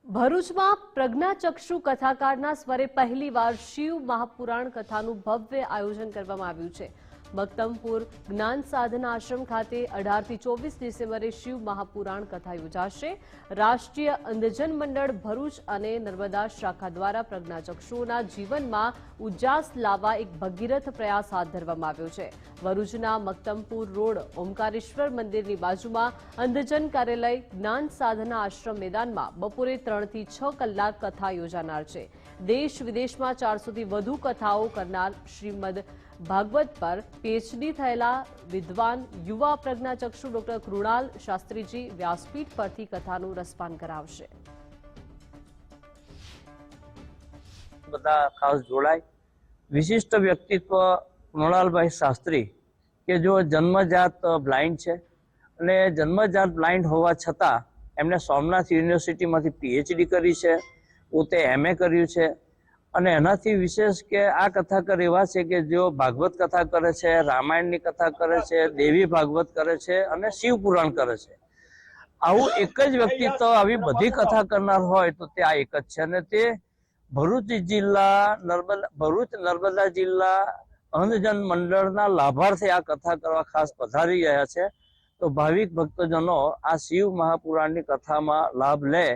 ભરૂચમાં પ્રજ્ઞાચક્ષુ કથાકારના સ્વરે પહેલીવાર શિવ મહાપુરાણ કથાનું ભવ્ય આયોજન કરવામાં આવ્યું છે। મક્તમપુર જ્ઞાન સાધના આશ્રમ ખાતે 18 થી 24 ડિસેમ્બરે શિવ મહાપુરાણ કથા યોજાશે। રાષ્ટ્રીય અંધજન મંડળ ભરૂચ અને નર્મદા શાખા દ્વારા પ્રજ્ઞાચક્ષુઓના જીવનમાં ઉજાસ લાવવા એક ભગીરથ પ્રયાસ હાથ ધરવામાં આવ્યો છે। ભરૂચના મક્તમપુર રોડ ઓમકારેશ્વર મંદિરની બાજુમાં અંધજન કાર્યાલય જ્ઞાન સાધના આશ્રમ મેદાનમાં બપોરે 3 થી 6 કલાક કથા યોજાનાર છે। દેશ વિદેશમાં 400 થી વધુ કથાઓ કરનાર શ્રીમદ ભાગવત પર પીએચડી થયેલા વિદ્વાન યુવા પ્રજ્ઞાચક્ષુ ડોક્ટર કૃણાલ શાસ્ત્રીજી વ્યાસપીઠ પરથી કથાનું રસપાન કરાવશે। બધા ખાસ જોડાય। વિશિષ્ટ વ્યક્તિત્વ કૃણાલભાઈ શાસ્ત્રી કે જો જન્મજાત બ્લાઇન્ડ છે અને જન્મજાત બ્લાઇન્ડ હોવા છતાં એમણે સોમનાથ યુનિવર્સિટીમાંથી પીએચડી કરી છે, પોતે એમએ કર્યું છે અને એનાથી વિશેષ કે આ કથાકાર એવા છે કે જેઓ ભાગવત કથા કરે છે, રામાયણની કથા કરે છે, દેવી ભાગવત કરે છે અને શિવ પુરાણ કરે છે। આવું એક જ વ્યક્તિત્વ આવી બધી કથા કરનાર હોય તો તે આ એક જ છે અને તે ભરૂચ નર્મદા જિલ્લા અંધજન મંડળના લાભાર્થી આ કથા કરવા ખાસ પધારી રહ્યા છે। તો ભાવિક ભક્તજનો આ શિવ મહાપુરાણની કથામાં લાભ લે